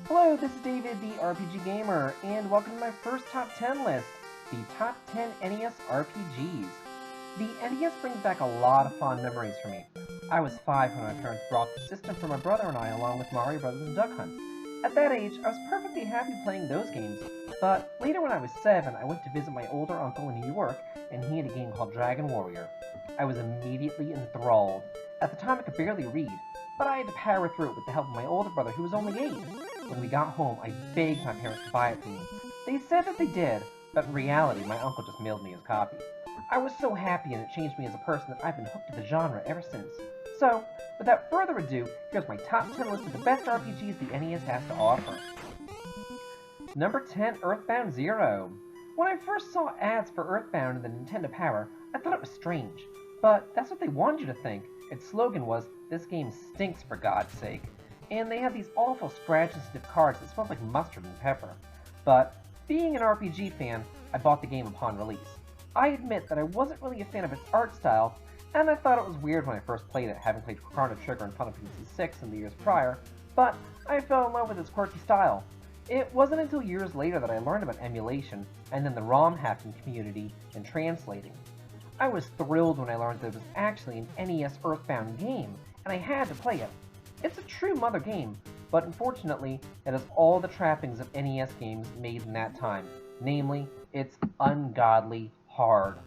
Hello, this is David, the RPG Gamer, and welcome to my first top 10 list, the top 10 NES RPGs. The NES brings back a lot of fond memories for me. I was 5 when my parents brought the system for my brother and I along with Mario Brothers and Duck Hunt. At that age, I was perfectly happy playing those games, but later when I was 7, I went to visit my older uncle in New York, and he had a game called Dragon Warrior. I was immediately enthralled. At the time, I could barely read, but I had to power through it with the help of my older brother who was only 8. When we got home, I begged my parents to buy it for me. They said that they did, but in reality, my uncle just mailed me his copy. I was so happy and it changed me as a person that I've been hooked to the genre ever since. So, without further ado, here's my top 10 list of the best RPGs the NES has to offer. Number 10, Earthbound Zero. When I first saw ads for Earthbound in the Nintendo Power, I thought it was strange. But that's what they wanted you to think. Its slogan was, "This game stinks for God's sake." And they had these awful scratch and sniff cards that smelled like mustard and pepper. But, being an RPG fan, I bought the game upon release. I admit that I wasn't really a fan of its art style, and I thought it was weird when I first played it, having played Chrono Trigger and Final Fantasy VI in the years prior, but I fell in love with its quirky style. It wasn't until years later that I learned about emulation, and then the ROM hacking community and translating. I was thrilled when I learned that it was actually an NES Earthbound game, and I had to play it. It's a true mother game, but unfortunately, it has all the trappings of NES games made in that time. Namely, it's ungodly hard.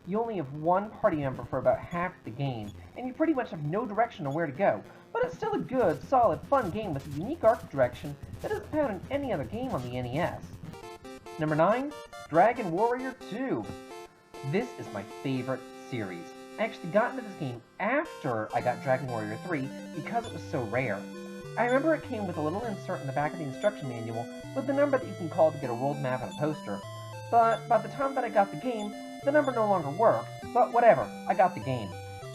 You only have one party member for about half the game, and you pretty much have no direction on where to go, but it's still a good, solid, fun game with a unique art direction that isn't found in any other game on the NES. Number 9, Dragon Warrior 2. This is my favorite series. I actually got into this game after I got Dragon Warrior 3 because it was so rare. I remember it came with a little insert in the back of the instruction manual with the number that you can call to get a world map and a poster. But by the time that I got the game, the number no longer worked, but whatever, I got the game.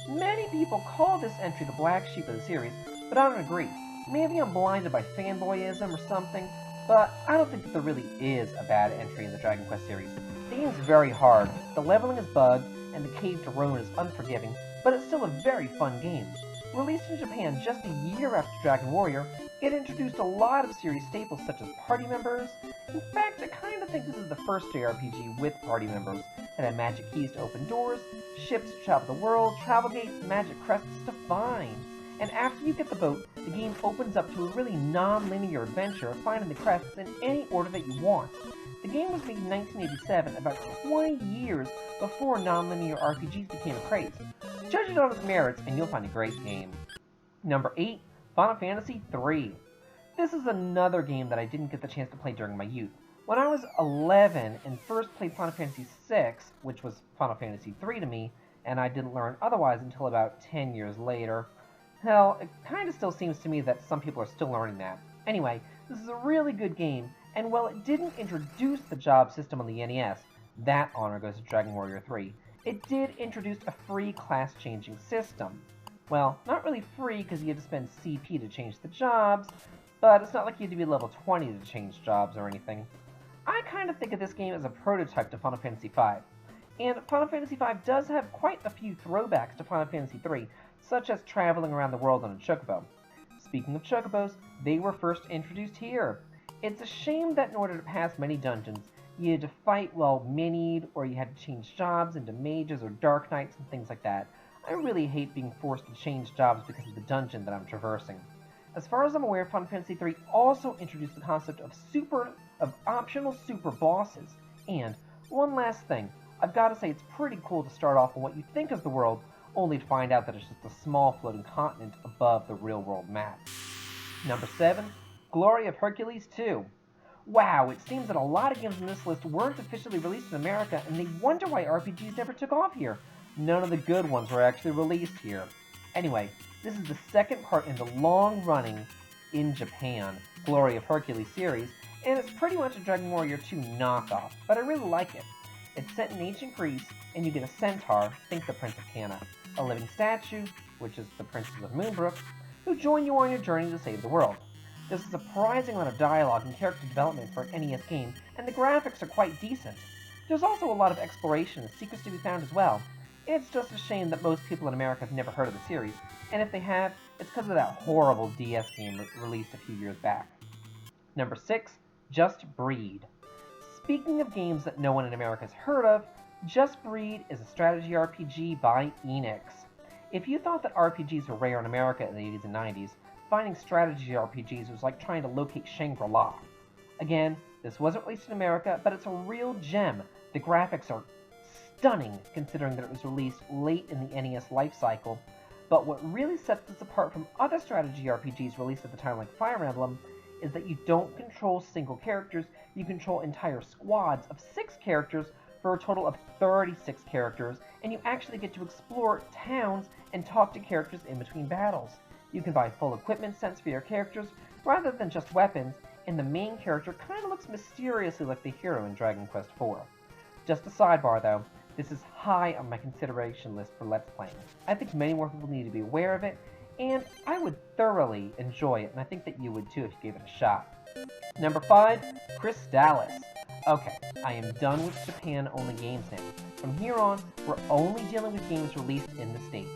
Many people call this entry the black sheep of the series, but I don't agree. Maybe I'm blinded by fanboyism or something, but I don't think that there really is a bad entry in the Dragon Quest series. The game's very hard, the leveling is bugged, and the cave to ruin is unforgiving, but it's still a very fun game. Released in Japan just a year after Dragon Warrior, it introduced a lot of series staples such as party members. In fact, I kind of think this is the first JRPG with party members. It had magic keys to open doors, ships to travel the world, travel gates, magic crests to find. And after you get the boat, the game opens up to a really non-linear adventure of finding the crests in any order that you want. The game was made in 1987, about 20 years before non-linear RPGs became a craze. Judge it on its merits, and you'll find a great game. Number 8, Final Fantasy III. This is another game that I didn't get the chance to play during my youth. When I was 11 and first played Final Fantasy VI, which was Final Fantasy III to me, and I didn't learn otherwise until about 10 years later. Hell, it kinda still seems to me that some people are still learning that. Anyway, this is a really good game, and while it didn't introduce the job system on the NES, that honor goes to Dragon Warrior 3, it did introduce a free class-changing system. Well, not really free because you had to spend CP to change the jobs, but it's not like you had to be level 20 to change jobs or anything. I kind of think of this game as a prototype to Final Fantasy V. And Final Fantasy V does have quite a few throwbacks to Final Fantasy III, such as traveling around the world on a chocobo. Speaking of chocobos, they were first introduced here. It's a shame that in order to pass many dungeons, you had to fight well minied, or you had to change jobs into mages or dark knights and things like that. I really hate being forced to change jobs because of the dungeon that I'm traversing. As far as I'm aware, Final Fantasy III also introduced the concept of optional super bosses. And one last thing, I've got to say it's pretty cool to start off on what you think is the world, only to find out that it's just a small floating continent above the real-world map. Number 7, Glory of Hercules 2. Wow, it seems that a lot of games on this list weren't officially released in America, and they wonder why RPGs never took off here. None of the good ones were actually released here. Anyway, this is the second part in the long-running, in Japan, Glory of Hercules series, and it's pretty much a Dragon Warrior 2 knockoff, but I really like it. It's set in ancient Greece, and you get a centaur, think the Prince of Cana, a living statue, which is the Princess of Moonbrook, who join you on your journey to save the world. There's a surprising amount of dialogue and character development for an NES game, and the graphics are quite decent. There's also a lot of exploration and secrets to be found as well. It's just a shame that most people in America have never heard of the series, and if they have, it's because of that horrible DS game released a few years back. Number 6, Just Breed. Speaking of games that no one in America has heard of, Just Breed is a strategy RPG by Enix. If you thought that RPGs were rare in America in the 80s and 90s, finding strategy RPGs was like trying to locate Shangri-La. Again, this wasn't released in America, but it's a real gem. The graphics are stunning considering that it was released late in the NES life cycle. But what really sets this apart from other strategy RPGs released at the time like Fire Emblem is that you don't control single characters, you control entire squads of 6 characters for a total of 36 characters, and you actually get to explore towns and talk to characters in between battles. You can buy full equipment sets for your characters rather than just weapons, and the main character kind of looks mysteriously like the hero in Dragon Quest IV. Just a sidebar though, this is high on my consideration list for Let's Playing. I think many more people need to be aware of it, and I would thoroughly enjoy it, and I think that you would too if you gave it a shot. Number 5, Crystalis. Okay, I am done with Japan-only games now. From here on, we're only dealing with games released in the States.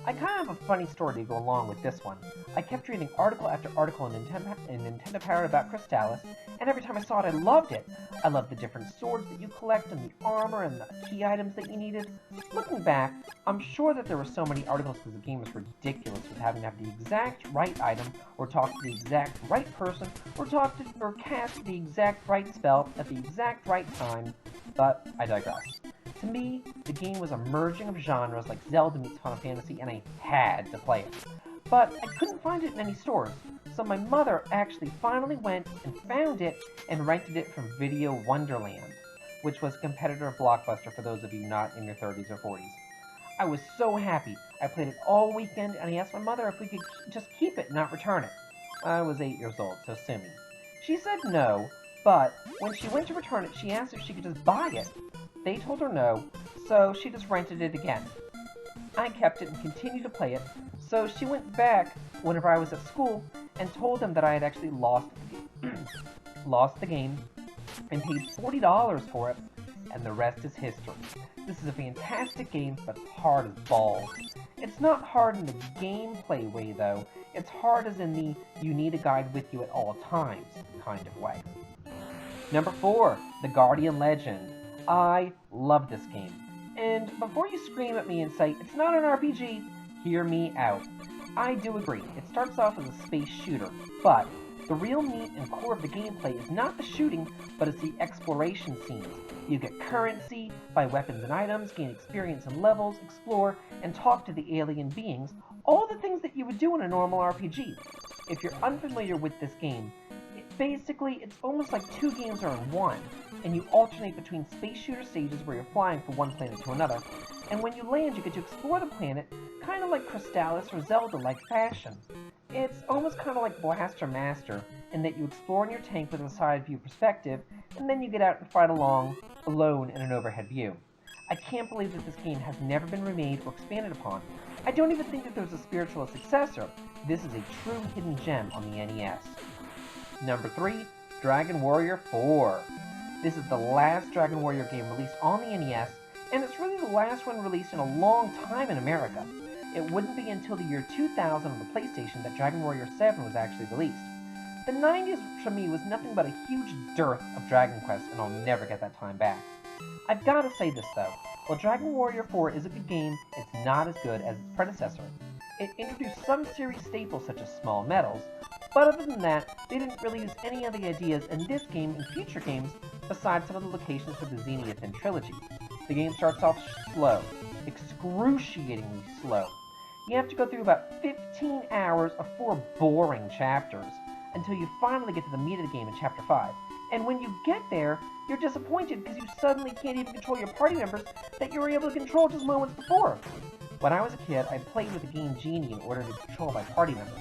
I kind of have a funny story to go along with this one. I kept reading article after article in Nintendo Power about Crystalis, and every time I saw it, I loved it. I loved the different swords that you collect, and the armor, and the key items that you needed. Looking back, I'm sure that there were so many articles because the game was ridiculous with having to have the exact right item, or talk to the exact right person, or cast the exact right spell at the exact right time, but I digress. To me, the game was a merging of genres like Zelda meets Final Fantasy, and I had to play it. But I couldn't find it in any stores, so my mother actually finally went and found it and rented it from Video Wonderland, which was a competitor of Blockbuster for those of you not in your 30s or 40s. I was so happy. I played it all weekend, and I asked my mother if we could just keep it and not return it. I was 8 years old, so sue me. She said no, but when she went to return it, she asked if she could just buy it. They told her no, so she just rented it again. I kept it and continued to play it, so she went back whenever I was at school and told them that I had actually lost the game and paid $40 for it, and the rest is history. This is a fantastic game, but hard as balls. It's not hard in the gameplay way though, it's hard as in the you need a guide with you at all times kind of way. Number 4, The Guardian Legend. I love this game. And before you scream at me and say, it's not an RPG, hear me out. I do agree, it starts off as a space shooter, but the real meat and core of the gameplay is not the shooting, but it's the exploration scenes. You get currency, buy weapons and items, gain experience in levels, explore, and talk to the alien beings, all the things that you would do in a normal RPG. If you're unfamiliar with this game, basically, it's almost like 2 games are in one, and you alternate between space shooter stages where you're flying from one planet to another, and when you land, you get to explore the planet, kind of like Crystalis or Zelda-like fashion. It's almost kind of like Blaster Master, in that you explore in your tank with a side view perspective, and then you get out and fight along, alone in an overhead view. I can't believe that this game has never been remade or expanded upon. I don't even think that there's a spiritual successor. This is a true hidden gem on the NES. Number 3, Dragon Warrior 4. This is the last Dragon Warrior game released on the NES, and it's really the last one released in a long time in America. It wouldn't be until the year 2000 on the PlayStation that Dragon Warrior 7 was actually released. The 90s for me was nothing but a huge dearth of Dragon Quest, and I'll never get that time back. I've got to say this though, while Dragon Warrior 4 is a good game, it's not as good as its predecessor. It introduced some series staples such as small medals, but other than that, they didn't really use any of the ideas in this game and future games besides some of the locations for the Zenithyan trilogy. The game starts off slow, excruciatingly slow. You have to go through about 15 hours of 4 boring chapters until you finally get to the meat of the game in Chapter 5. And when you get there, you're disappointed because you suddenly can't even control your party members that you were able to control just moments before. When I was a kid, I played with the game Genie in order to control my party members.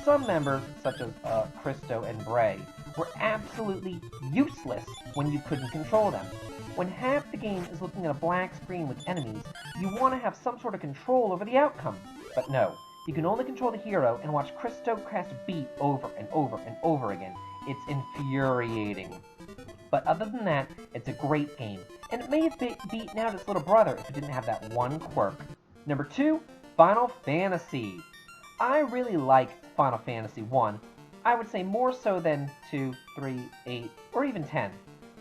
Some members, such as Christo and Bray, were absolutely useless when you couldn't control them. When half the game is looking at a blank screen with enemies, you want to have some sort of control over the outcome. But no, you can only control the hero and watch Christo cast a beat over and over and over again. It's infuriating. But other than that, it's a great game, and it may have beaten out its little brother if it didn't have that one quirk. Number 2, Final Fantasy. I really like Final Fantasy 1, I would say more so than 2, 3, 8, or even 10.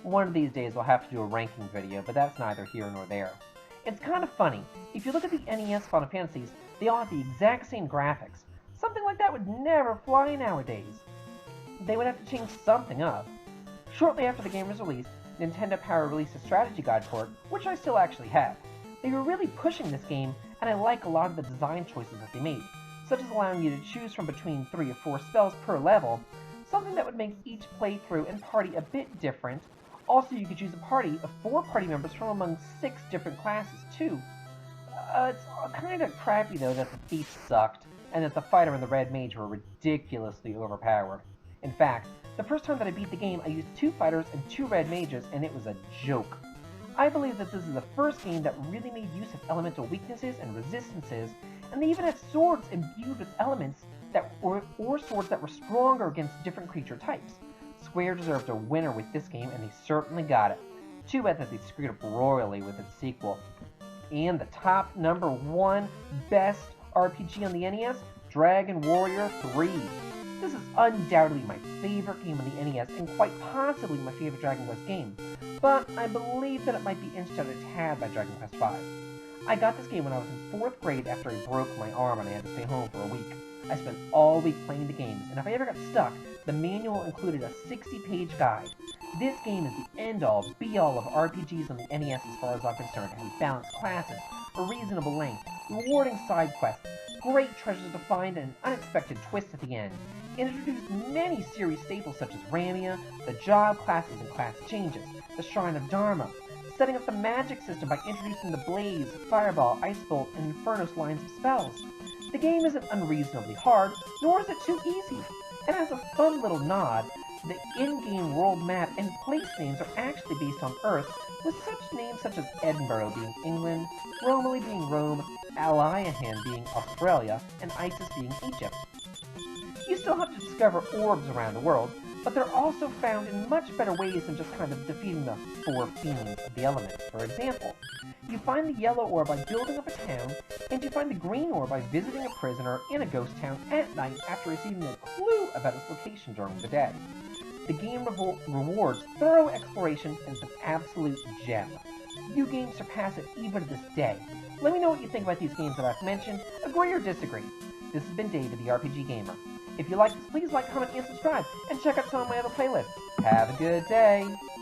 One of these days we'll have to do a ranking video, but that's neither here nor there. It's kind of funny. If you look at the NES Final Fantasies, they all have the exact same graphics. Something like that would never fly nowadays. They would have to change something up. Shortly after the game was released, Nintendo Power released a strategy guide for it, which I still actually have. They were really pushing this game, and I like a lot of the design choices that they made, such as allowing you to choose from between 3 or 4 spells per level, something that would make each playthrough and party a bit different. Also, you could choose a party of 4 party members from among 6 different classes, too. It's kind of crappy, though, that the thief sucked, and that the fighter and the red mage were ridiculously overpowered. In fact, the first time that I beat the game, I used 2 fighters and 2 red mages, and it was a joke. I believe that this is the first game that really made use of elemental weaknesses and resistances, and they even had swords imbued with elements or swords that were stronger against different creature types. Square deserved a winner with this game, and they certainly got it. Too bad that they screwed up royally with its sequel. And the top #1 best RPG on the NES, Dragon Warrior 3. This is undoubtedly my favorite game on the NES, and quite possibly my favorite Dragon Quest game, but I believe that it might be inched out a tad by Dragon Quest V. I got this game when I was in 4th grade after I broke my arm and I had to stay home for a week. I spent all week playing the game, and if I ever got stuck, the manual included a 60-page guide. This game is the end-all, be-all of RPGs on the NES as far as I'm concerned. It has balanced classes, a reasonable length, rewarding side quests, great treasures to find, and an unexpected twist at the end. It introduced many series staples such as Ramia, the job classes and class changes, the Shrine of Dharma, setting up the magic system by introducing the Blaze, Fireball, Ice Bolt, and Infernos lines of spells. The game isn't unreasonably hard, nor is it too easy. And as a fun little nod, the in-game world map and place names are actually based on Earth, with such names such as Edinburgh being England, Romilly being Rome, Aliahan being Australia, and Isis being Egypt. You still have to discover orbs around the world, but they're also found in much better ways than just kind of defeating the 4 fiends of the elements. For example, you find the yellow orb by building up a town, and you find the green orb by visiting a prisoner in a ghost town at night after receiving a clue about its location during the day. The game rewards thorough exploration and is an absolute gem. Few games surpass it even to this day. Let me know what you think about these games that I've mentioned, agree or disagree. This has been Dave, the RPG Gamer. If you like this, please like, comment, and subscribe, and check out some of my other playlists. Have a good day!